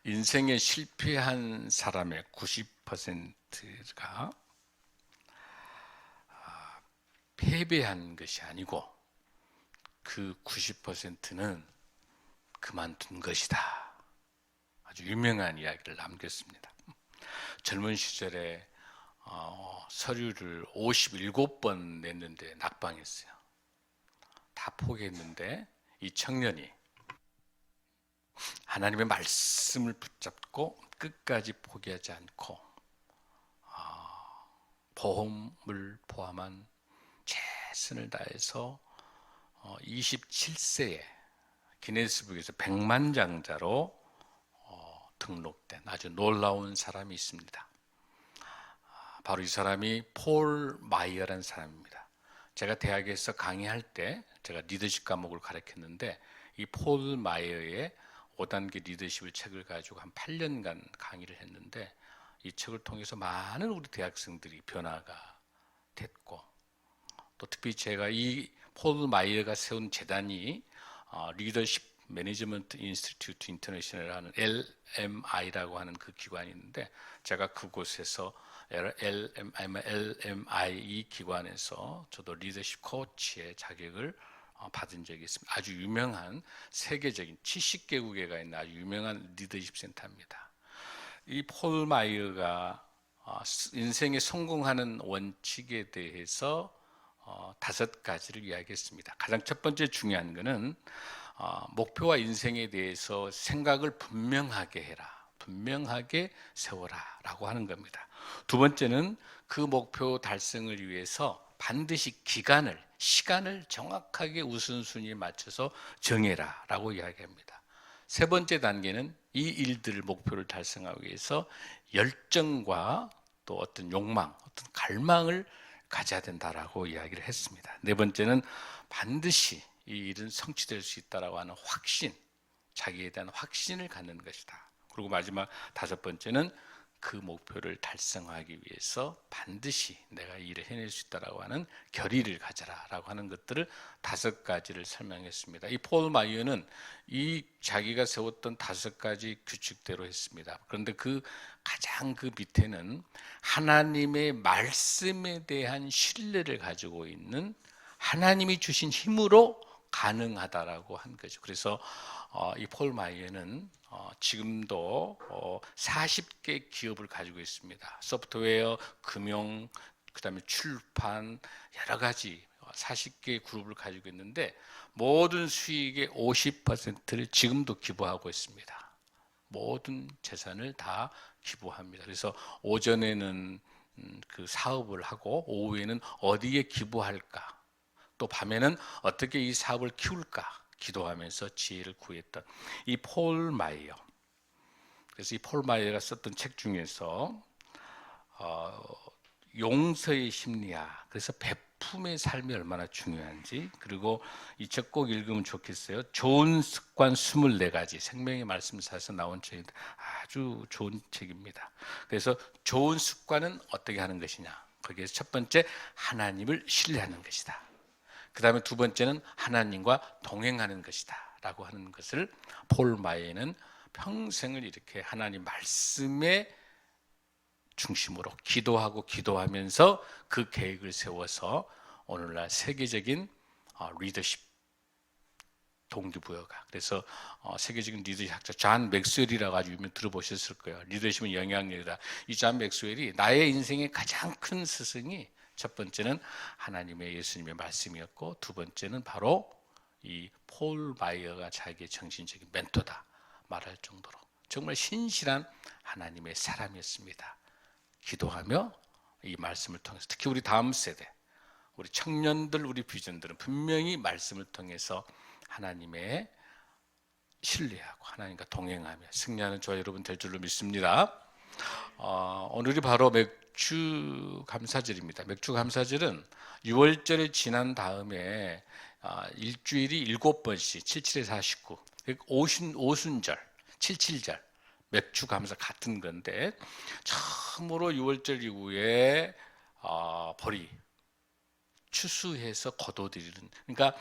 인생에 실패한 사람의 90%가 패배한 것이 아니고 그 90%는 그만둔 것이다. 아주 유명한 이야기를 남겼습니다. 젊은 시절에 서류를 57번 냈는데 낙방했어요. 다 포기했는데 이 청년이 하나님의 말씀을 붙잡고 끝까지 포기하지 않고 보험을 포함한 최선을 다해서 27세에 기네스북에서 백만장자로 등록된 아주 놀라운 사람이 있습니다. 바로 이 사람이 폴 마이어라는 사람입니다. 제가 대학에서 강의할 때 제가 리더십 과목을 가르쳤는데 이 폴 마이어의 5단계 리더십을 책을 가지고 한 8년간 강의를 했는데 이 책을 통해서 많은 우리 대학생들이 변화가 됐고 또 특히 제가 이 폴 마이어가 세운 재단이 리더십 매니지먼트 인스티튜트 인터내셔널이라는 LMI라고 하는 그 기관이 있는데 제가 그곳에서 LMI 이 기관에서 저도 리더십 코치의 자격을 받은 적이 있습니다. 아주 유명한 세계적인 70개국에 가 있는 아주 유명한 리더십 센터입니다. 이 폴 마이어가 인생에 성공하는 원칙에 대해서 5가지를 이야기했습니다. 가장 첫 번째 중요한 것은 목표와 인생에 대해서 생각을 분명하게 해라. 분명하게 세워라 라고 하는 겁니다. 두 번째는 그 목표 달성을 위해서 반드시 시간을 정확하게 우선순위에 맞춰서 정해라 라고 이야기합니다. 세 번째 단계는 이 일들을 목표를 달성하기 위해서 열정과 또 어떤 욕망, 어떤 갈망을 가져야 된다라고 이야기를 했습니다. 네 번째는 반드시 이 일은 성취될 수 있다라고 하는 확신, 자기에 대한 확신을 갖는 것이다. 그리고 마지막 5번째는 그 목표를 달성하기 위해서 반드시 내가 이 일을 해낼 수 있다라고 하는 결의를 가져라라고 하는 것들을 5가지를 설명했습니다. 이 폴 마이어는 이 자기가 세웠던 5가지 규칙대로 했습니다. 그런데 가장 그 밑에는 하나님의 말씀에 대한 신뢰를 가지고 있는 하나님이 주신 힘으로 가능하다라고 한 거죠. 그래서 이 폴 마이어는 지금도 40개 기업을 가지고 있습니다. 소프트웨어, 금융, 그다음에 출판 여러 가지 40개 그룹을 가지고 있는데 모든 수익의 50%를 지금도 기부하고 있습니다. 모든 재산을 다 기부합니다. 그래서 오전에는 그 사업을 하고 오후에는 어디에 기부할까? 또 밤에는 어떻게 이 사업을 키울까? 기도하면서 지혜를 구했던 이 폴 마이어. 그래서 이 폴 마이어가 썼던 책 중에서 용서의 심리학, 그래서 베품의 삶이 얼마나 중요한지, 그리고 이 책 꼭 읽으면 좋겠어요. 좋은 습관 24가지, 생명의 말씀사에서 나온 책인데 아주 좋은 책입니다. 그래서 좋은 습관은 어떻게 하는 것이냐, 거기에서 첫 번째 하나님을 신뢰하는 것이다. 그 다음에 두 번째는 하나님과 동행하는 것이다 라고 하는 것을 폴 마이어는 평생을 이렇게 하나님 말씀에 중심으로 기도하면서 그 계획을 세워서 오늘날 세계적인 리더십 동기부여가, 그래서 세계적인 리더십 학자 존 맥스웰이라고 아주 유명 들어보셨을 거예요. 리더십은 영향력이다. 이 존 맥스웰이 나의 인생의 가장 큰 스승이 첫 번째는 하나님의 예수님의 말씀이었고 두 번째는 바로 이 폴 마이어가 자기의 정신적인 멘토다 말할 정도로 정말 신실한 하나님의 사람이었습니다. 기도하며 이 말씀을 통해서 특히 우리 다음 세대, 우리 청년들, 우리 비전들은 분명히 말씀을 통해서 하나님의 신뢰하고 하나님과 동행하며 승리하는 저와 여러분 될 줄로 믿습니다. 오늘이 바로 맥주 감사절입니다. 맥주 감사절은 6월절이 지난 다음에 일주일이 7번씩 77에 49 오순절 77절 맥주 감사 같은 건데 처음으로 6월절 이후에 보리 추수해서 거둬들이는, 그러니까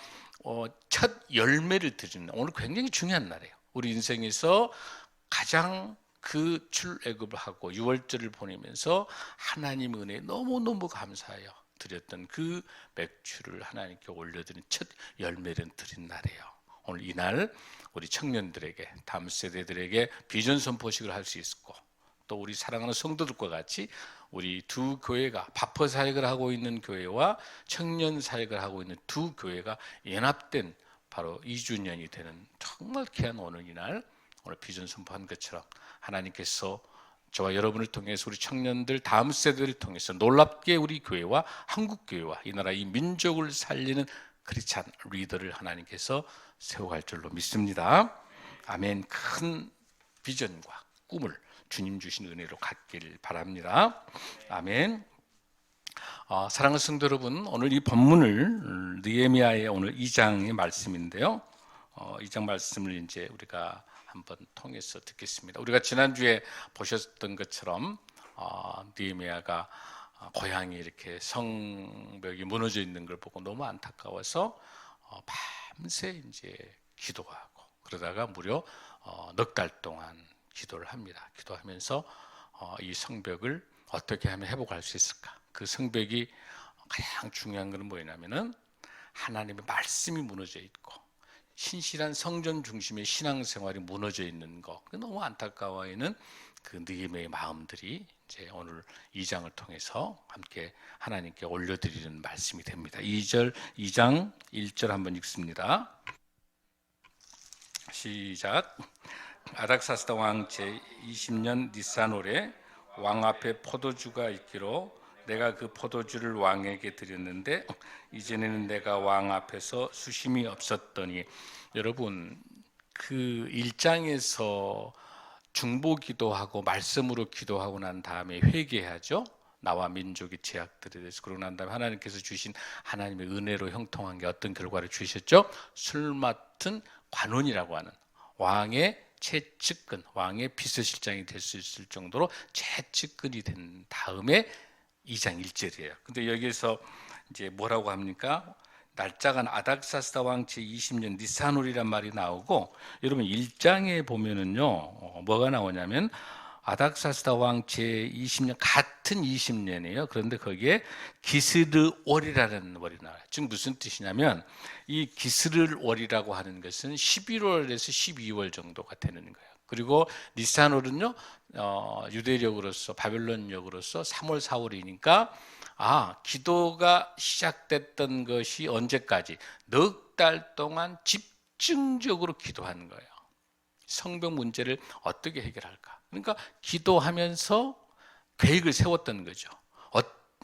첫 열매를 드리는 오늘 굉장히 중요한 날이에요. 우리 인생에서 가장 그 출애굽을 하고 유월절을 보내면서 하나님 은혜에 너무너무 감사하여 드렸던 그 맥주를 하나님께 올려드린 첫 열매를 드린 날이에요. 오늘 이날 우리 청년들에게, 다음 세대들에게 비전 선포식을 할 수 있고, 또 우리 사랑하는 성도들과 같이 우리 두 교회가 바퍼 사역을 하고 있는 교회와 청년 사역을 하고 있는 두 교회가 연합된 바로 2주년이 되는 정말 귀한 오늘 이날, 오늘 비전 선포한 것처럼 하나님께서 저와 여러분을 통해서 우리 청년들, 다음 세대를 통해서 놀랍게 우리 교회와 한국 교회와 이 나라 이 민족을 살리는 크리스찬 리더를 하나님께서 세워갈 줄로 믿습니다. 아멘. 큰 비전과 꿈을 주님 주신 은혜로 갖기를 바랍니다. 아멘. 사랑하는 성도 여러분, 오늘 이 본문을 느헤미야의 오늘 2장의 말씀인데요. 2장 말씀을 이제 우리가 한번 통해서 듣겠습니다. 우리가 지난주에 보셨던 것처럼 느헤미야가 고향이 이렇게 성벽이 무너져 있는 걸 보고 너무 안타까워서 밤새 이제 기도하고, 그러다가 무려 넉 달 동안 기도를 합니다. 기도하면서 이 성벽을 어떻게 하면 회복할 수 있을까? 그 성벽이 가장 중요한 것은 뭐냐면은 하나님의 말씀이 무너져 있고 신실한 성전 중심의 신앙생활이 무너져 있는 거. 너무 안타까워하는 그 느헤미야의 마음들이 이제 오늘 2장을 통해서 함께 하나님께 올려드리는 말씀이 됩니다. 2장 1절 한번 읽습니다. 시작. 아닥사스다 왕 제20년 니산월에 왕 앞에 포도주가 있기로 내가 그 포도주를 왕에게 드렸는데 이전에는 내가 왕 앞에서 수심이 없었더니, 여러분 그 1장에서 중보 기도하고 말씀으로 기도하고 난 다음에 회개하죠. 나와 민족의 죄악들에 대해서. 그러고 난 다음에 하나님께서 주신 하나님의 은혜로 형통한 게 어떤 결과를 주셨죠? 술 맡은 관원이라고 하는 왕의 최측근, 왕의 비서실장이 될 수 있을 정도로 최측근이 된 다음에 2장 1절이에요. 근데 여기에서 이제 뭐라고 합니까? 날짜가 아닥사스다 왕 제20년 니산월이란 말이 나오고, 여러분 1장에 보면은요 뭐가 나오냐면 아닥사스다 왕 제20년 같은 20년이에요. 그런데 거기에 기스르월이라는 월이 나와요. 즉 무슨 뜻이냐면 이 기스르월이라고 하는 것은 11월에서 12월 정도가 되는 거예요. 그리고 니산월은요 유대력으로서 바벨론력으로서 3월 4월이니까 기도가 시작됐던 것이 언제까지? 넉 달 동안 집중적으로 기도하는 거예요. 성벽 문제를 어떻게 해결할까? 그러니까 기도하면서 계획을 세웠던 거죠.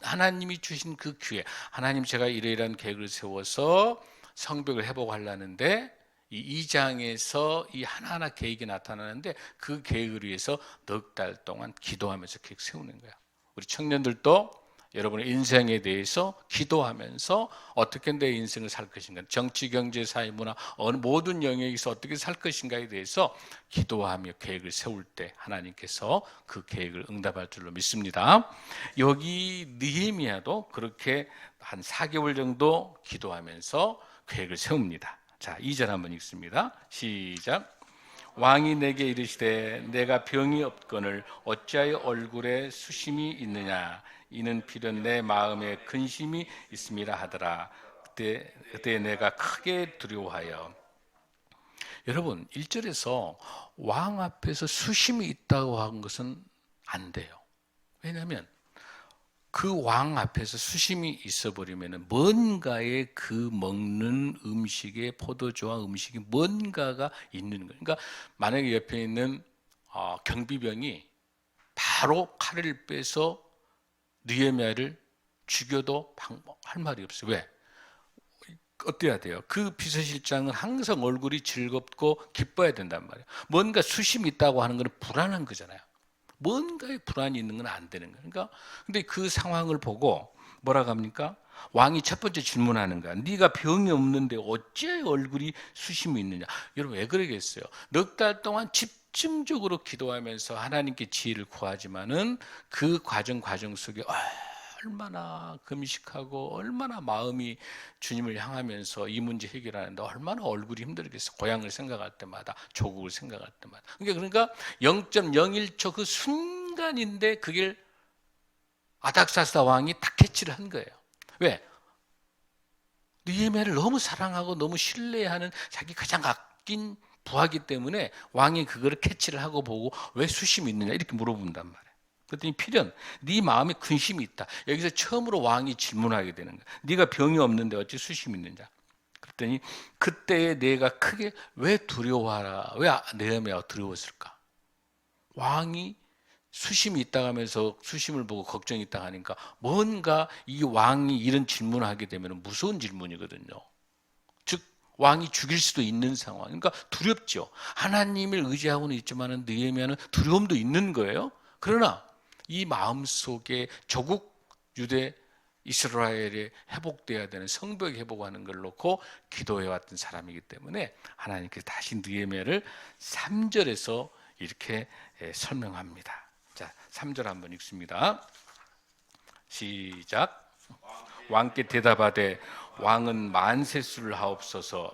하나님이 주신 그 기회, 하나님 제가 이러이러한 계획을 세워서 성벽을 회복하려는데 이 2장에서 이 하나하나 계획이 나타나는데 그 계획을 위해서 넉 달 동안 기도하면서 계획 세우는 거예요. 우리 청년들도 여러분의 인생에 대해서 기도하면서 어떻게 내 인생을 살 것인가, 정치, 경제, 사회, 문화 어느 모든 영역에서 어떻게 살 것인가에 대해서 기도하며 계획을 세울 때 하나님께서 그 계획을 응답할 줄로 믿습니다. 여기 느헤미야도 그렇게 한 4개월 정도 기도하면서 계획을 세웁니다. 자, 2절 한번 읽습니다. 시작. 왕이 내게 이르시되 내가 병이 없거늘 어찌하여 얼굴에 수심이 있느냐, 이는 필연 내 마음에 근심이 있음이라 하더라. 그때 내가 크게 두려워하여. 여러분 1절에서 왕 앞에서 수심이 있다고 한 것은 안 돼요. 왜냐하면 그 왕 앞에서 수심이 있어버리면 뭔가에 그 먹는 음식에 포도주와 음식이 뭔가가 있는 거예요. 그러니까 만약에 옆에 있는 경비병이 바로 칼을 빼서 느헤미야를 죽여도 할 말이 없어요. 왜? 어때야 돼요? 그 비서실장은 항상 얼굴이 즐겁고 기뻐야 된단 말이에요. 뭔가 수심이 있다고 하는 건 불안한 거잖아요. 뭔가에 불안이 있는 건 안 되는 거예요. 그러니까 근데 그 상황을 보고 뭐라고 합니까? 왕이 첫 번째 질문하는 거야. 네가 병이 없는데 어째 얼굴이 수심이 있느냐? 여러분 왜 그러겠어요? 넉 달 동안 집중적으로 기도하면서 하나님께 지혜를 구하지만은 그 과정 속에 얼마나 금식하고 얼마나 마음이 주님을 향하면서 이 문제 해결하는데 얼마나 얼굴이 힘들겠어. 고향을 생각할 때마다, 조국을 생각할 때마다. 그러니까 0.01초 그 순간인데 그걸 아닥사스다 왕이 딱 캐치를 한 거예요. 왜? 느헤미야를 너무 사랑하고 너무 신뢰하는 자기 가장 아낀 부하기 때문에 왕이 그거를 캐치를 하고 보고 왜 수심이 있느냐 이렇게 물어본단 말이에요. 그랬더니 필연 네 마음에 근심이 있다. 여기서 처음으로 왕이 질문하게 되는 거야. 네가 병이 없는데 어찌 수심이 있느냐. 그랬더니 그때에 내가 크게 왜 두려워하라. 왜 느헤미야가 두려웠을까. 왕이 수심이 있다 하면서 수심을 보고 걱정이 있다 하니까 뭔가 이 왕이 이런 질문을 하게 되면 무서운 질문이거든요. 즉 왕이 죽일 수도 있는 상황. 그러니까 두렵죠. 하나님을 의지하고는 있지만 느헤미야는 두려움도 있는 거예요. 그러나 이 마음속에 조국 유대 이스라엘에 회복돼야 되는 성벽 회복하는 걸 놓고 기도해왔던 사람이기 때문에 하나님께서 다시 느헤미야를 3절에서 이렇게 설명합니다. 자, 3절 한번 읽습니다. 시작. 왕께 대답하되 왕은 만세수를 하옵소서.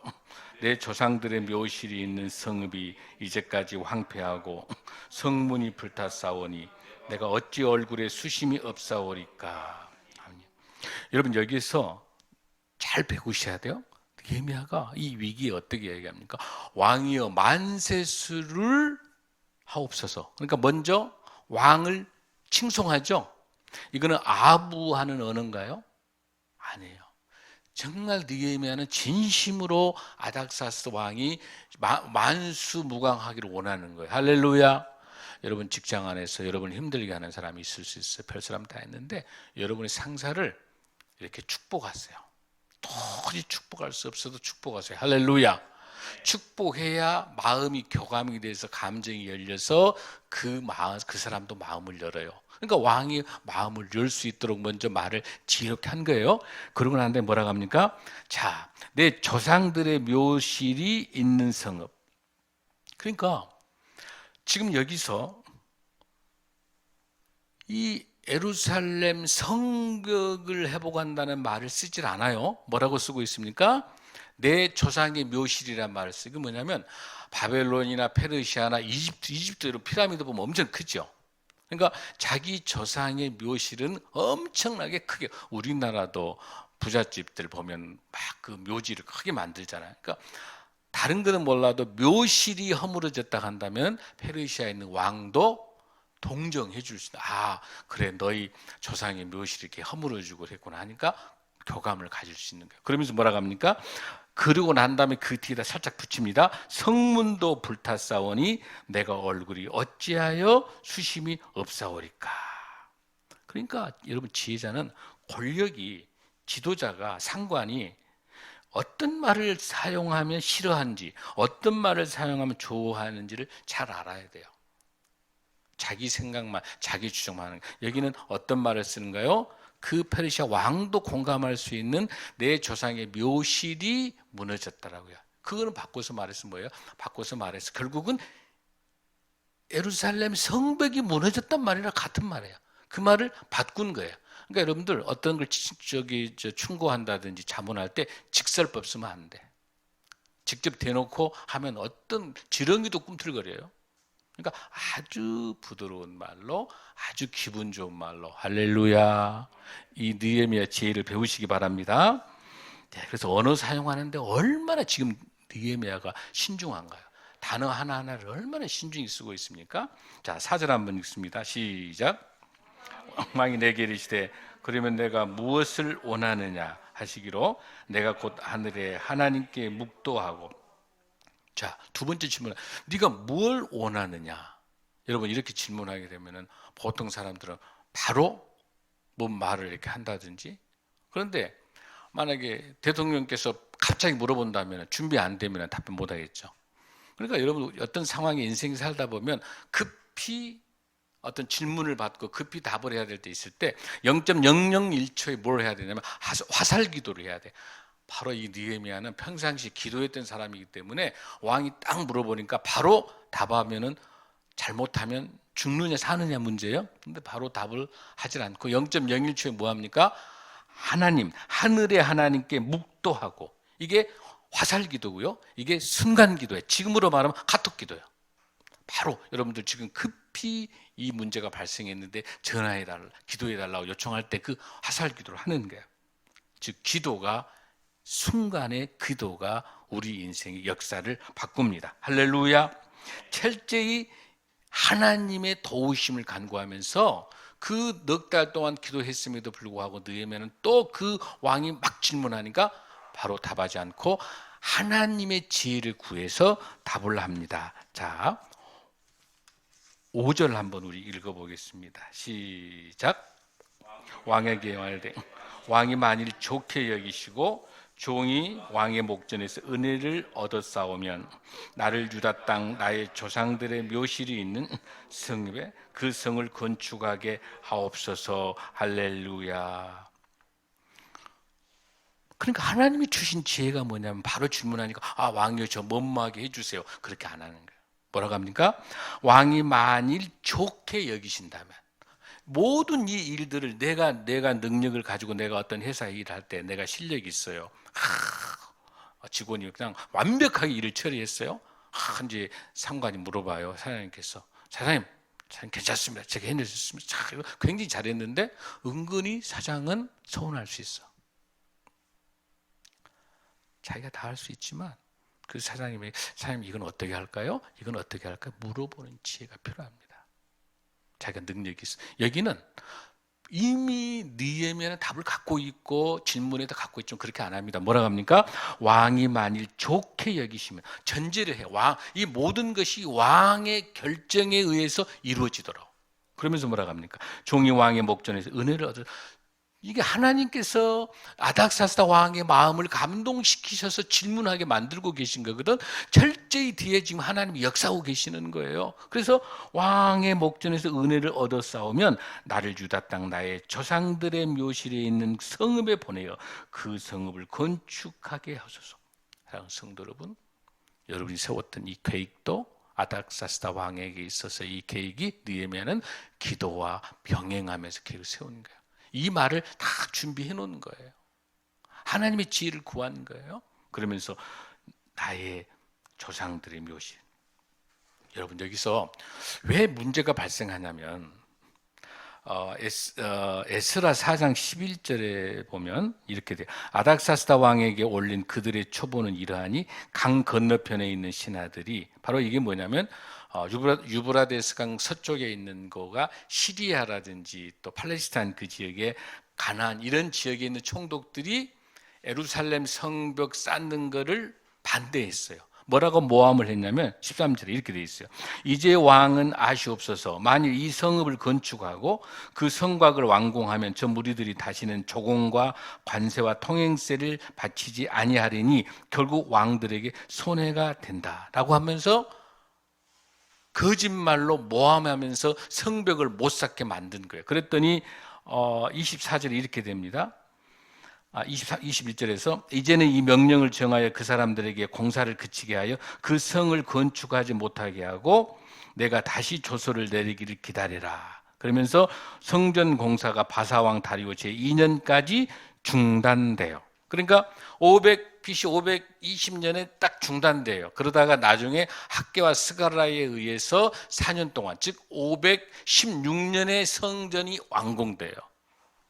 내 조상들의 묘실이 있는 성읍이 이제까지 황폐하고 성문이 불탔사오니 내가 어찌 얼굴에 수심이 없사오리까. 여러분 여기서 잘 배우셔야 돼요. 느헤미야가 이 위기에 어떻게 얘기합니까? 왕이여 만세수를 하옵소서. 그러니까 먼저 왕을 칭송하죠. 이거는 아부하는 언어인가요? 아니에요. 정말 느헤미야는 진심으로 아닥사스 왕이 만수무강하기를 원하는 거예요. 할렐루야. 여러분 직장 안에서 여러분 힘들게 하는 사람이 있을 수 있어요. 별 사람 다 있는데 여러분의 상사를 이렇게 축복하세요. 도저히 축복할 수 없어도 축복하세요. 할렐루야. 축복해야 마음이 교감이 돼서 감정이 열려서 그 사람도 마음을 열어요. 그러니까 왕이 마음을 열 수 있도록 먼저 말을 지혜롭게 한 거예요. 그러고 난 다음에 뭐라고 합니까? 자, 내 조상들의 묘실이 있는 성읍. 그러니까 지금 여기서 이 예루살렘 성벽을 회복한다는 말을 쓰질 않아요. 뭐라고 쓰고 있습니까? 내 조상의 묘실이란 말을 쓰고, 이게 뭐냐면 바벨론이나 페르시아나 이집트 피라미드 보면 엄청 크죠. 그러니까 자기 조상의 묘실은 엄청나게 크게, 우리나라도 부잣집들 보면 막 그 묘지를 크게 만들잖아요. 그러니까 다른 거는 몰라도 묘실이 허물어졌다 한다면 페르시아에 있는 왕도 동정해 줄 수 있다. 아, 그래, 너희 조상의 묘실이 이렇게 허물어지고 그랬구나 하니까 교감을 가질 수 있는 거예요. 그러면서 뭐라고 합니까? 그러고 난 다음에 그 뒤에다 살짝 붙입니다. 성문도 불탔사오니 내가 얼굴이 어찌하여 수심이 없사오리까. 그러니까 여러분 지혜자는 권력이, 지도자가, 상관이 어떤 말을 사용하면 싫어하는지, 어떤 말을 사용하면 좋아하는지를 잘 알아야 돼요. 자기 생각만, 자기 주장만 하는. 여기는 어떤 말을 쓰는가요? 그 페르시아 왕도 공감할 수 있는 내 조상의 묘실이 무너졌다라고요. 그거는 바꿔서 말해서 뭐예요? 바꿔서 말해서 결국은 예루살렘 성벽이 무너졌단 말이랑 같은 말이에요. 그 말을 바꾼 거예요. 그러니까 여러분들 어떤 걸 충고한다든지 자문할 때 직설법 쓰면 안 돼. 직접 대놓고 하면 어떤 지렁이도 꿈틀거려요. 그러니까 아주 부드러운 말로, 아주 기분 좋은 말로, 할렐루야, 이 느헤미야 지혜를 배우시기 바랍니다. 네, 그래서 언어 사용하는데 얼마나 지금 느헤미야가 신중한가요? 단어 하나하나를 얼마나 신중히 쓰고 있습니까? 자, 4절 한번 읽습니다. 시작. 왕이 내게 이르시되 그러면 내가 무엇을 원하느냐 하시기로 내가 곧 하늘에 하나님께 묵도하고. 자, 두 번째 질문. 네가 뭘 원하느냐? 여러분 이렇게 질문하게 되면은 보통 사람들은 바로 뭐 말을 이렇게 한다든지. 그런데 만약에 대통령께서 갑자기 물어본다면 준비 안 되면 답변 못 하겠죠. 그러니까 여러분 어떤 상황에 인생 살다 보면 급히 어떤 질문을 받고 급히 답을 해야 될 때 있을 때 0.001초에 뭘 해야 되냐면 화살 기도를 해야 돼. 바로 이 느헤미야는 평상시 기도했던 사람이기 때문에 왕이 딱 물어보니까 바로 답하면은, 잘못하면 죽느냐 사느냐 문제예요. 근데 바로 답을 하질 않고 0.01초에 뭐합니까? 하나님, 하늘의 하나님께 묵도하고, 이게 화살 기도고요. 이게 순간 기도예요. 지금으로 말하면 카톡 기도예요. 바로 여러분들 지금 급히 이 문제가 발생했는데 전화해달라, 기도해달라고 요청할 때 그 화살 기도를 하는 거예요. 즉 기도가, 순간의 기도가 우리 인생의 역사를 바꿉니다. 할렐루야. 철저히 하나님의 도우심을 간구하면서 그 넉 달 동안 기도했음에도 불구하고 느헤미야는 또 그 왕이 막 질문하니까 바로 답하지 않고 하나님의 지혜를 구해서 답을 합니다. 자, 5절 한번 우리 읽어보겠습니다. 시작. 왕에게 말되 왕이 만일 좋게 여기시고 종이 왕의 목전에서 은혜를 얻어싸우면 나를 유다 땅 나의 조상들의 묘실이 있는 성읍에 그 성을 건축하게 하옵소서. 할렐루야. 그러니까 하나님이 주신 지혜가 뭐냐면 바로 질문하니까 왕이요 저 뭐뭐하게 해주세요. 그렇게 안 하는 거예요. 뭐라고 합니까? 왕이 만일 좋게 여기신다면, 모든 이 일들을 내가 능력을 가지고 내가 어떤 회사에 일할 때 내가 실력이 있어요. 직원이 그냥 완벽하게 일을 처리했어요. 이제 상관이 물어봐요. 사장님께서 사장님 괜찮습니다. 제가 해낼 수 있습니다. 굉장히 잘했는데 은근히 사장은 서운할 수 있어. 자기가 다 할 수 있지만 그 사장님 이건 어떻게 할까요? 이건 어떻게 할까요? 물어보는 지혜가 필요합니다. 자기가 능력이 있어. 여기는 이미 느헤미야는 답을 갖고 있고 질문에도 갖고 있지만 그렇게 안 합니다. 뭐라고 합니까? 왕이 만일 좋게 여기시면, 전제를 해요. 이 모든 것이 왕의 결정에 의해서 이루어지도록. 그러면서 뭐라고 합니까? 종이 왕의 목전에서 은혜를 얻어. 이게 하나님께서 아닥사스다 왕의 마음을 감동시키셔서 질문하게 만들고 계신 거거든. 철저히 뒤에 지금 하나님이 역사하고 계시는 거예요. 그래서 왕의 목전에서 은혜를 얻어 싸우면 나를 유다 땅 나의 조상들의 묘실에 있는 성읍에 보내어 그 성읍을 건축하게 하소서. 사랑하는 성도 여러분, 여러분이 세웠던 이 계획도 아닥사스다 왕에게 있어서 이 계획이 느헤미야는 기도와 병행하면서 계획을 세우는 거예요. 이 말을 다 준비해 놓은 거예요. 하나님의 지혜를 구한 거예요. 그러면서 나의 조상들의 묘실. 여러분 여기서 왜 문제가 발생하냐면 에스라 4장 11절에 보면 이렇게 돼요. 아닥사스다 왕에게 올린 그들의 초보는 이러하니 강 건너편에 있는 신하들이, 바로 이게 뭐냐면 유브라데스 강 서쪽에 있는 거가 시리아라든지 또 팔레스타인 그 지역에 가나안 이런 지역에 있는 총독들이 예루살렘 성벽 쌓는 거를 반대했어요. 뭐라고 모함을 했냐면 13절에 이렇게 돼 있어요. 이제 왕은 아시옵소서. 만일 이 성읍을 건축하고 그 성곽을 완공하면 저 무리들이 다시는 조공과 관세와 통행세를 바치지 아니하리니 결국 왕들에게 손해가 된다라고 하면서 거짓말로 모함하면서 성벽을 못 쌓게 만든 거예요. 그랬더니 24절에 이렇게 됩니다. 21절에서 이제는 이 명령을 정하여 그 사람들에게 공사를 그치게 하여 그 성을 건축하지 못하게 하고 내가 다시 조서를 내리기를 기다리라. 그러면서 성전 공사가 바사왕 다리오 제2년까지 중단돼요. 그러니까 BC 520년에 딱 중단돼요. 그러다가 나중에 학개와 스가랴에 의해서 4년 동안, 즉 516년에 성전이 완공돼요.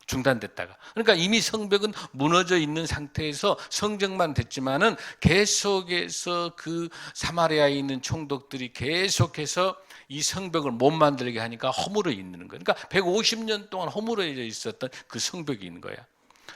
중단됐다가. 그러니까 이미 성벽은 무너져 있는 상태에서 성전만 됐지만은 계속해서 그 사마리아에 있는 총독들이 계속해서 이 성벽을 못 만들게 하니까 허물어 있는 거예요. 그러니까 150년 동안 허물어져 있었던 그 성벽이 있는 거야.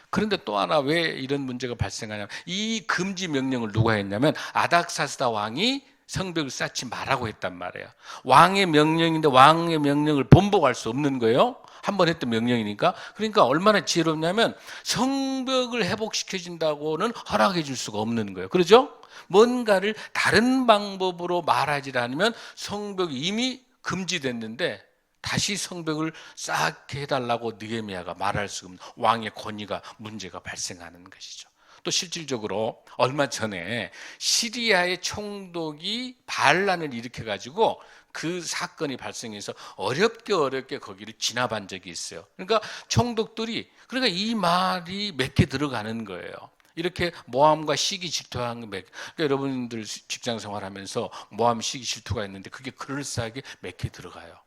그런데 또 하나 왜 이런 문제가 발생하냐면 이 금지 명령을 누가 했냐면 아닥사스다 왕이 성벽을 쌓지 말라고 했단 말이에요. 왕의 명령인데 왕의 명령을 번복할 수 없는 거예요. 한 번 했던 명령이니까. 그러니까 얼마나 지혜롭냐면 성벽을 회복시켜준다고는 허락해 줄 수가 없는 거예요. 그렇죠? 뭔가를 다른 방법으로 말하지 않으면 성벽이 이미 금지됐는데 다시 성벽을 쌓게 해달라고 느헤미야가 말할 수 없는 왕의 권위가 문제가 발생하는 것이죠. 또 실질적으로 얼마 전에 시리아의 총독이 반란을 일으켜가지고 그 사건이 발생해서 어렵게 거기를 진압한 적이 있어요. 그러니까 총독들이 그러니까 이 말이 몇 개 들어가는 거예요. 이렇게 모함과 시기 질투한 몇 개. 그러니까 여러분들 직장 생활하면서 모함, 시기 질투가 있는데 그게 그럴싸하게 몇 개 들어가요.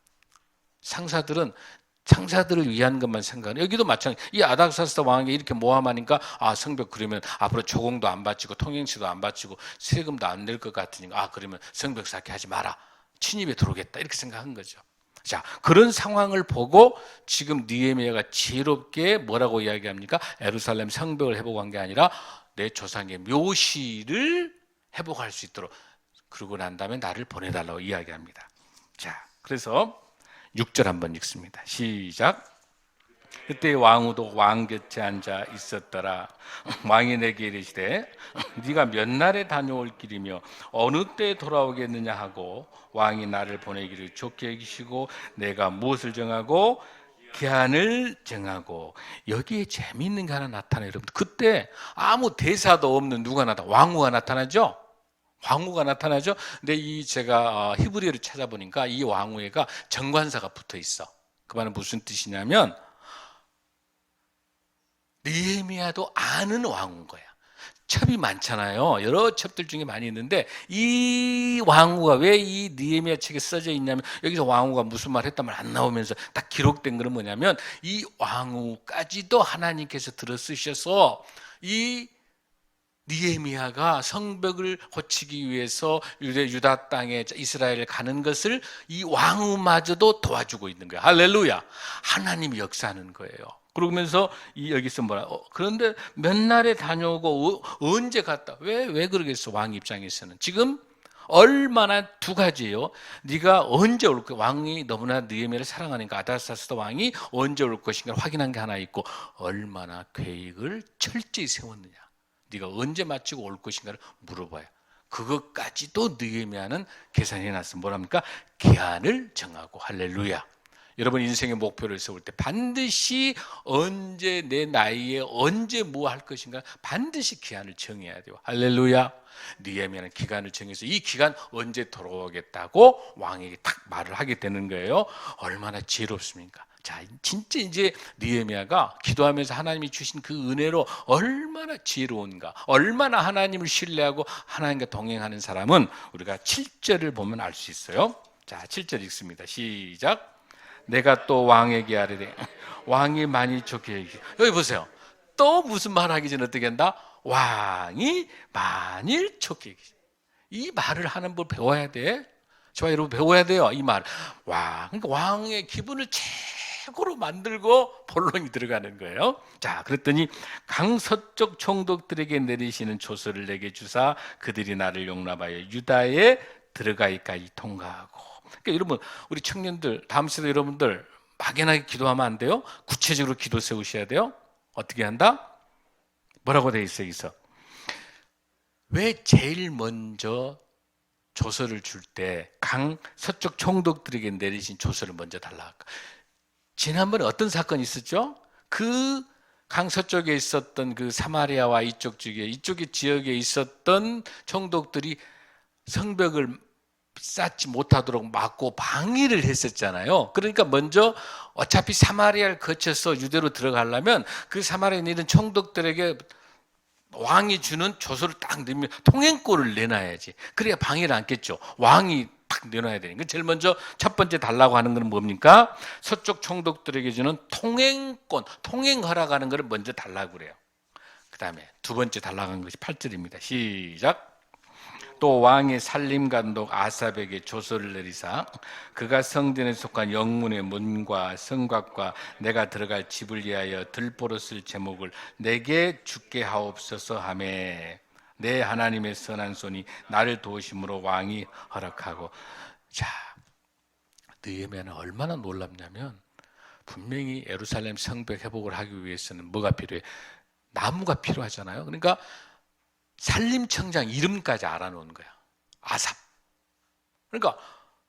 상사들은 상사들을 위한 것만 생각하는, 여기도 마찬가지. 이 아닥사스다 왕에게 이렇게 모함하니까 성벽 그러면 앞으로 조공도 안 바치고 통행시도 안 바치고 세금도 안 낼 것 같으니까 그러면 성벽 쌓게 하지 마라, 침입에 들어오겠다, 이렇게 생각한 거죠. 자, 그런 상황을 보고 지금 느헤미야가 지혜롭게 뭐라고 이야기합니까? 예루살렘 성벽을 회복한 게 아니라 내 조상의 묘실을 회복할 수 있도록, 그러고 난 다음에 나를 보내달라고 이야기합니다. 자, 그래서 6절 한번 읽습니다. 시작. 그때 왕후도 왕 곁에 앉아 있었더라. 왕이 내게 이르시되 네가 몇 날에 다녀올 길이며 어느 때 돌아오겠느냐 하고, 왕이 나를 보내기를 좋게 여기시고 내가 무엇을 정하고 기한을 정하고. 여기에 재미있는 게 하나 나타나요. 여러분, 그때 아무 대사도 없는 누가 나타나? 왕후가 나타나죠. 왕후가 나타나죠. 근데 제가 히브리어를 찾아보니까 이 왕후에가 정관사가 붙어 있어. 그 말은 무슨 뜻이냐면 느헤미야도 아는 왕후인 거야. 첩이 많잖아요. 여러 첩들 중에 많이 있는데 이 왕후가 왜 이 느헤미야 책에 써져 있냐면, 여기서 왕후가 무슨 말 했단 말 안 나오면서 딱 기록된 거는 뭐냐면, 이 왕후까지도 하나님께서 들어 쓰셔서 이 느헤미야가 성벽을 고치기 위해서 유다 땅에 이스라엘을 가는 것을 이 왕후마저도 도와주고 있는 거예요. 할렐루야. 하나님이 역사하는 거예요. 그러면서 여기서 뭐라, 그런데 몇 날에 다녀오고 언제 갔다. 왜 그러겠어? 왕 입장에서는 지금 얼마나, 두 가지예요. 네가 언제 올 거야. 왕이 너무나 느헤미야를 사랑하니까 아닥사스다 왕이 언제 올 것인가 확인한 게 하나 있고, 얼마나 계획을 철저히 세웠느냐, 네가 언제 마치고 올 것인가를 물어봐요. 그것까지도 느헤미야는 계산해놨어. 뭐랍니까? 기한을 정하고. 할렐루야. 여러분 인생의 목표를 세울 때 반드시 언제, 내 나이에 언제 뭐 할 것인가 반드시 기한을 정해야 돼요. 할렐루야. 느헤미야는 기간을 정해서 이 기간 언제 돌아오겠다고 왕에게 딱 말을 하게 되는 거예요. 얼마나 지혜롭습니까? 자, 진짜 이제 느헤미야가 기도하면서 하나님이 주신 그 은혜로 얼마나 지혜로운가, 얼마나 하나님을 신뢰하고 하나님과 동행하는 사람은 우리가 7절을 보면 알 수 있어요. 자, 7절 읽습니다. 시작. 내가 또 왕에게 아뢰되 왕이 많이 좋게 여기시고. 여기 보세요. 또 무슨 말 하기 전에 어떻게 한다? 왕이 만일 좋게 여기시고. 이 말을 하는 법 배워야 돼. 저와 여러분 배워야 돼요. 이 말. 그러니까 왕의 기분을 최고로 만들고 본론이 들어가는 거예요. 자, 그랬더니 강서쪽 총독들에게 내리시는 조서를 내게 주사 그들이 나를 용납하여 유다에 들어가기까지 통과하고. 그러니까 여러분, 우리 청년들, 다음 세대 여러분들 막연하게 기도하면 안 돼요. 구체적으로 기도 세우셔야 돼요. 어떻게 한다? 뭐라고 돼 있어요, 여기서? 왜 제일 먼저 조서를 줄 때 강서쪽 총독들에게 내리신 조서를 먼저 달라 할까? 지난번에 어떤 사건이 있었죠? 그 강서쪽에 있었던 그 사마리아와 이쪽 지역에 있었던 총독들이 성벽을 쌓지 못하도록 막고 방해를 했었잖아요. 그러니까 먼저 어차피 사마리아를 거쳐서 유대로 들어가려면 그 사마리아에 있는 총독들에게 왕이 주는 조서를 딱 내면 통행권을 내놔야지. 그래야 방해를 않겠죠. 왕이 딱 내놔야 되니까. 제일 먼저 첫 번째 달라고 하는 건 뭡니까? 서쪽 총독들에게 주는 통행권, 통행 허락하는 것을 먼저 달라고 그래요. 그 다음에 두 번째 달라고 한 것이 8절입니다. 시작. 또 왕의 살림감독 아삽에게 조서를 내리사 그가 성전에 속한 영문의 문과 성곽과 내가 들어갈 집을 위하여 들보로 쓸 제목을 내게 주게 하옵소서 하매 내 하나님의 선한 손이 나를 도우심으로 왕이 허락하고. 자, 느헤미야는 얼마나 놀랍냐면, 분명히 예루살렘 성벽 회복을 하기 위해서는 뭐가 필요해? 나무가 필요하잖아요. 그러니까 산림청장 이름까지 알아놓은 거야. 아삽. 그러니까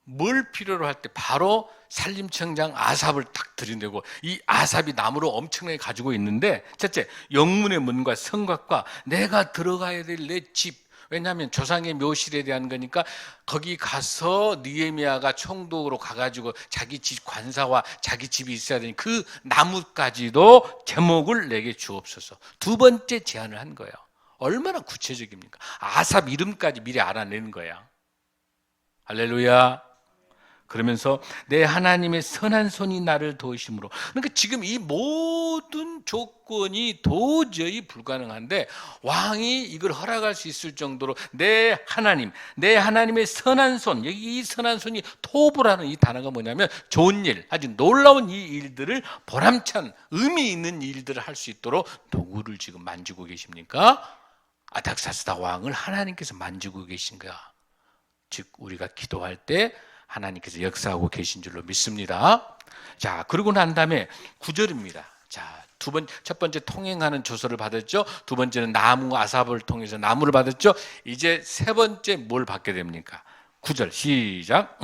뭘 필요로 할 때 바로 산림청장 아삽을 딱 들이대고, 이 아삽이 나무로 엄청나게 가지고 있는데, 첫째, 영문의 문과 성곽과 내가 들어가야 될 내 집. 왜냐하면 조상의 묘실에 대한 거니까 거기 가서 느헤미야가 총독으로 가가지고 자기 집 관사와 자기 집이 있어야 되니 그 나무까지도 제목을 내게 주옵소서. 두 번째 제안을 한 거예요. 얼마나 구체적입니까? 아삽 이름까지 미리 알아내는 거야. 할렐루야. 그러면서 내 하나님의 선한 손이 나를 도우심으로. 그러니까 지금 이 모든 조건이 도저히 불가능한데 왕이 이걸 허락할 수 있을 정도로 내 하나님, 내 하나님의 선한 손, 여기 이 선한 손이 토부라는 이 단어가 뭐냐면 좋은 일, 아주 놀라운 이 일들을 보람찬 의미 있는 일들을 할 수 있도록 누구를 지금 만지고 계십니까? 아닥사스다 왕을 하나님께서 만지고 계신 거야. 즉 우리가 기도할 때 하나님께서 역사하고 계신 줄로 믿습니다. 자, 그러고 난 다음에 9절입니다. 자, 첫 번째 통행하는 조서를 받았죠. 두 번째는 나무 아삽을 통해서 나무를 받았죠. 이제 세 번째 뭘 받게 됩니까? 9절 시작.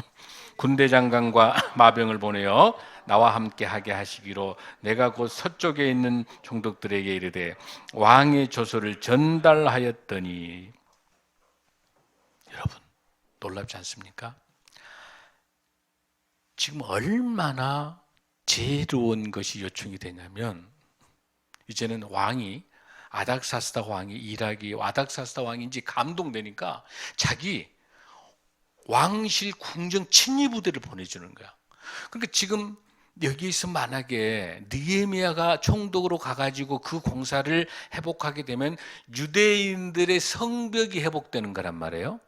군대 장관과 마병을 보내어 나와 함께 하게 하시기로 내가 곧 서쪽에 있는 총독들에게 이르되 왕의 조서를 전달하였더니. 여러분 놀랍지 않습니까? 지금 얼마나 지혜로운 것이 요청이 되냐면 이제는 왕이 아닥사스다 왕이 일하기 아닥사스다 왕인지 감동되니까 자기 왕실 궁정 친위 부대를 보내주는 거야. 그러니까 지금 여기서 만약에 느헤미야가 총독으로 가가지고 그 공사를 회복하게 되면 유대인들의 성벽이 회복되는 거란 말이에요.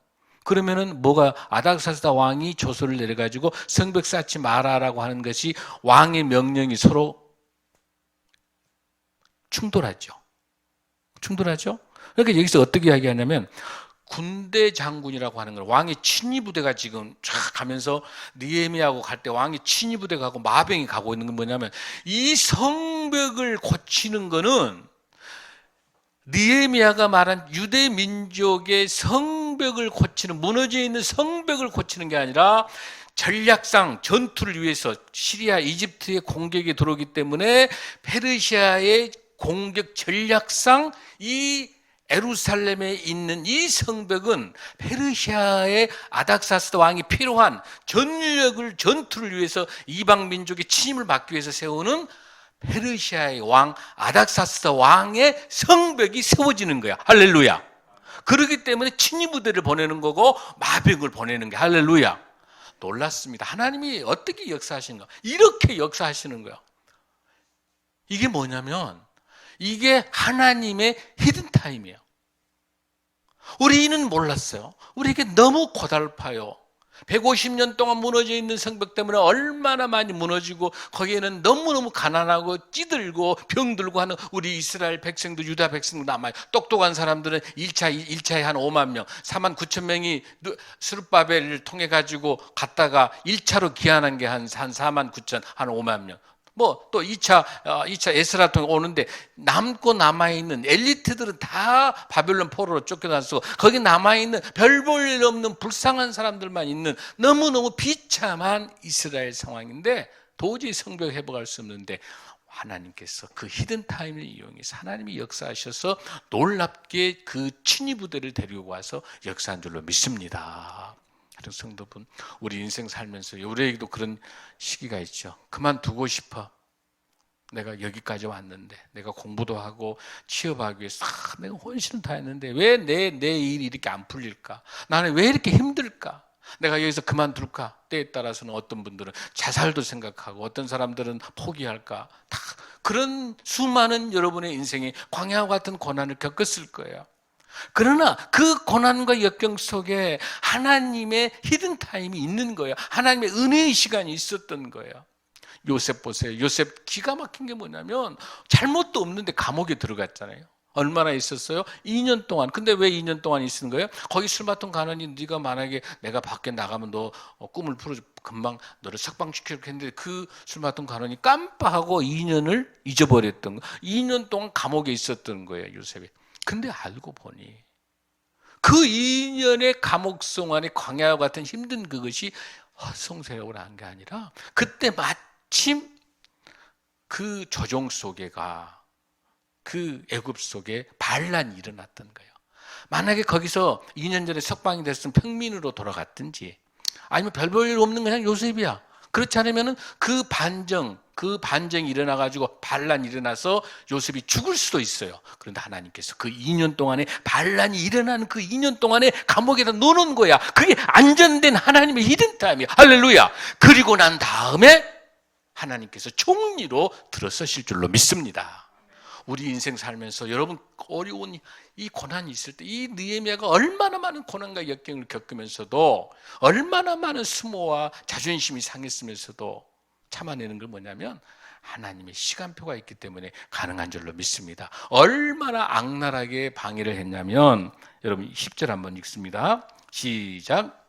그러면은 뭐가 아닥사스다 왕이 조서를 내려가지고 성벽 쌓지 마라라고 하는 것이 왕의 명령이 서로 충돌하죠. 그러니까 여기서 어떻게 이야기하냐면 군대 장군이라고 하는 걸 왕의 친위 부대가 지금 쫙 가면서 느헤미야하고 갈 때 왕의 친위 부대가 가고 마병이 가고 있는 건 뭐냐면 이 성벽을 고치는 거는 느헤미야가 말한 유대 민족의 성벽을 고치는 무너져 있는 성벽을 고치는 게 아니라 전략상 전투를 위해서 시리아 이집트의 공격이 들어오기 때문에 페르시아의 공격 전략상 이 예루살렘에 있는 이 성벽은 페르시아의 아닥사스다 왕이 필요한 전력을 전투를 위해서 이방 민족의 침입을 막기 위해서 세우는 페르시아의 왕 아닥사스다 왕의 성벽이 세워지는 거야. 할렐루야. 그렇기 때문에 친위 부대를 보내는 거고 마병을 보내는 게 할렐루야. 놀랐습니다. 하나님이 어떻게 역사하시는가? 이렇게 역사하시는 거야. 이게 뭐냐면 이게 하나님의 히든타임이에요. 우리는 몰랐어요. 우리에게 너무 고달파요. 150년 동안 무너져 있는 성벽 때문에 얼마나 많이 무너지고 거기에는 너무너무 가난하고 찌들고 병들고 하는 우리 이스라엘 백성도 유다 백성도 남아요. 똑똑한 사람들은 1차에 한 5만 명, 4만 9천 명이 스룹바벨을 통해 가지고 갔다가 1차로 귀환한 게 한 4만 9천, 한 5만 명. 뭐 또 2차 에스라 통해 오는데 남고 남아있는 엘리트들은 다 바벨론 포로로 쫓겨나서 거기 남아있는 별 볼 일 없는 불쌍한 사람들만 있는 너무너무 비참한 이스라엘 상황인데 도저히 성벽 회복할 수 없는데 하나님께서 그 히든타임을 이용해서 하나님이 역사하셔서 놀랍게 그 친위 부대를 데리고 와서 역사한 줄로 믿습니다. 성도분, 우리 인생 살면서 우리에게도 그런 시기가 있죠. 그만두고 싶어. 내가 여기까지 왔는데 내가 공부도 하고 취업하기 위해서 내가 혼신을 다 했는데 왜 내 일이 이렇게 안 풀릴까? 나는 왜 이렇게 힘들까? 내가 여기서 그만둘까? 때에 따라서는 어떤 분들은 자살도 생각하고 어떤 사람들은 포기할까? 다 그런 수많은 여러분의 인생에 광야와 같은 고난을 겪었을 거예요. 그러나 그 고난과 역경 속에 하나님의 히든타임이 있는 거예요. 하나님의 은혜의 시간이 있었던 거예요. 요셉 보세요. 요셉 기가 막힌 게 뭐냐면 잘못도 없는데 감옥에 들어갔잖아요. 얼마나 있었어요? 2년 동안. 근데 왜 2년 동안 있은 거예요? 거기 술 맡은 가난이 네가 만약에 내가 밖에 나가면 너 꿈을 풀어줘 금방 너를 석방시키려고 했는데 그 술 맡은 가난이 깜빡하고 2년을 잊어버렸던 거. 2년 동안 감옥에 있었던 거예요, 요셉이. 근데 알고 보니 그 2년의 감옥 생활의 광야와 같은 힘든 그것이 헛성세력을 한 게 아니라 그때 마침 그 조정 속에가 그 애굽 속에 반란이 일어났던 거예요. 만약에 거기서 2년 전에 석방이 됐으면 평민으로 돌아갔든지 아니면 별 볼 일 없는 그냥 요셉이야. 그렇지 않으면은 그 반정이 일어나가지고 반란이 일어나서 요셉이 죽을 수도 있어요. 그런데 하나님께서 그 2년 동안에 반란이 일어나는 그 2년 동안에 감옥에다 넣어놓은 거야. 그게 안전된 하나님의 히든타임이야. 할렐루야. 그리고 난 다음에 하나님께서 총리로 들어서실 줄로 믿습니다. 우리 인생 살면서 여러분 어려운 이 고난이 있을 때 이 느헤미야가 얼마나 많은 고난과 역경을 겪으면서도 얼마나 많은 수모와 자존심이 상했으면서도 참아내는 건 뭐냐면 하나님의 시간표가 있기 때문에 가능한 줄로 믿습니다. 얼마나 악랄하게 방해를 했냐면 여러분 10절 한번 읽습니다. 시작.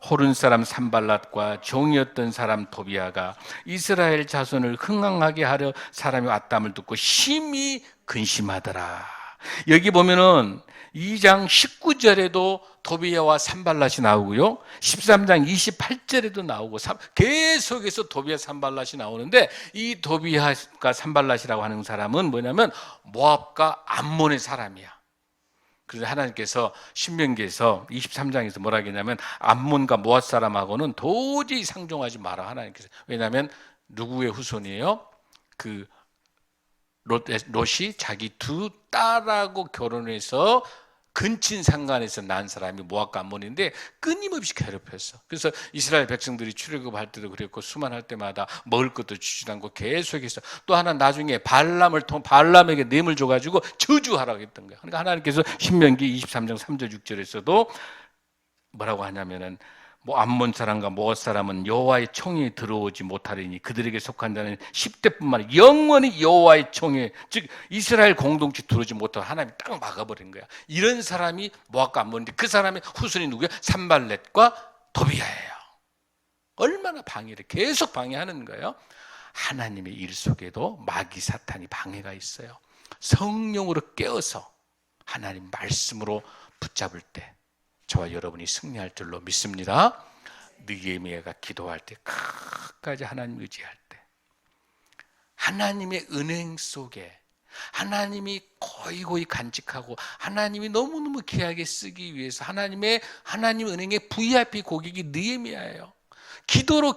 호른 사람 산발랏과 종이었던 사람 도비아가 이스라엘 자손을 흥황하게 하려 사람이 왔담을 듣고 심히 근심하더라. 여기 보면은 2장 19절에도 도비아와 산발랏이 나오고요, 13장 28절에도 나오고 계속해서 도비아 산발랏이 나오는데, 이 도비아가 산발랏이라고 하는 사람은 뭐냐면 모압과 암몬의 사람이야. 그래서 하나님께서 신명기에서 23장에서 뭐라 하냐면 암몬과 모압 사람하고는 도저히 상종하지 마라. 하나님께서. 왜냐하면 누구의 후손이에요? 그 롯이 자기 두 딸하고 결혼해서 근친상간에서 난 사람이 모압과 암몬인데 끊임없이 괴롭혔어. 그래서 이스라엘 백성들이 출애굽할 때도 그랬고 수만할 때마다 먹을 것도 주지도 않고 계속해서, 또 하나 나중에 발람에게 뇌물 줘가지고 저주하라고 했던 거야. 그러니까 하나님께서 신명기 23장 3절 6절에서도 뭐라고 하냐면은 뭐 암몬 사람과 모압 사람은 여호와의 총에 들어오지 못하리니 그들에게 속한 자는 10대뿐만 아니라 영원히 여호와의 총에, 즉 이스라엘 공동체 들어오지 못하고 하나님이 딱 막아버린 거야. 이런 사람이 모압과 암몬인데 그 사람의 후손이 누구야? 산발렛과 도비아예요. 얼마나 방해를 계속 방해하는 거예요. 하나님의 일 속에도 마귀 사탄이 방해가 있어요. 성령으로 깨어서 하나님 말씀으로 붙잡을 때 저와 여러분이 승리할 줄로 믿습니다. 느헤미야가 기도할 때, 끝까지 하나님 의지할 때, 하나님의 은행 속에 하나님이 고이고이 간직하고 하나님이 너무너무 귀하게 쓰기 위해서 하나님 은행의 VIP 고객이 느헤미야예요. 기도로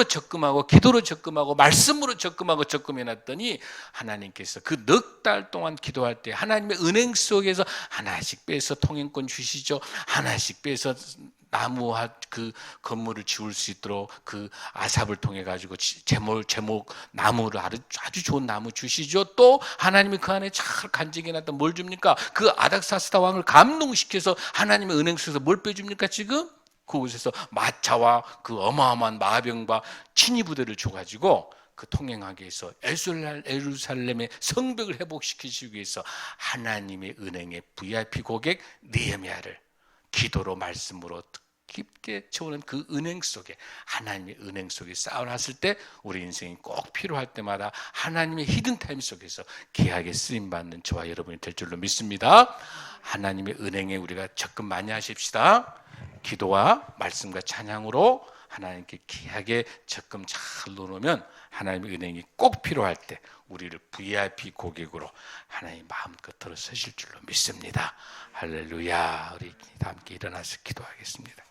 적금하고 말씀으로 적금해놨더니 하나님께서 그 넉 달 동안 기도할 때 하나님의 은행 속에서 하나씩 빼서 통행권 주시죠. 하나씩 빼서 나무와 그 건물을 지을 수 있도록 그 아삽을 통해 가지고 제목 나무를 아주 좋은 나무 주시죠. 또 하나님이 그 안에 잘 간직해놨던 뭘 줍니까? 그 아닥사스다 왕을 감동시켜서 하나님의 은행 속에서 뭘 빼줍니까? 지금 그곳에서 마차와 그 어마어마한 마병과 친위 부대를 줘가지고 그 통행하기 위해서 예루살렘의 성벽을 회복시키시기 위해서 하나님의 은행의 VIP 고객 느헤미야를 기도로 말씀으로 깊게 채우는 그 은행 속에, 하나님의 은행 속에 쌓아놨을 때 우리 인생이 꼭 필요할 때마다 하나님의 히든타임 속에서 귀하게 쓰임받는 저와 여러분이 될 줄로 믿습니다. 하나님의 은행에 우리가 적금 많이 하십시다. 기도와 말씀과 찬양으로 하나님께 귀하게 적금 잘 넣어놓으면 하나님의 은행이 꼭 필요할 때 우리를 VIP 고객으로 하나님 마음껏 들어서실 줄로 믿습니다. 할렐루야. 우리 다 함께 일어나서 기도하겠습니다.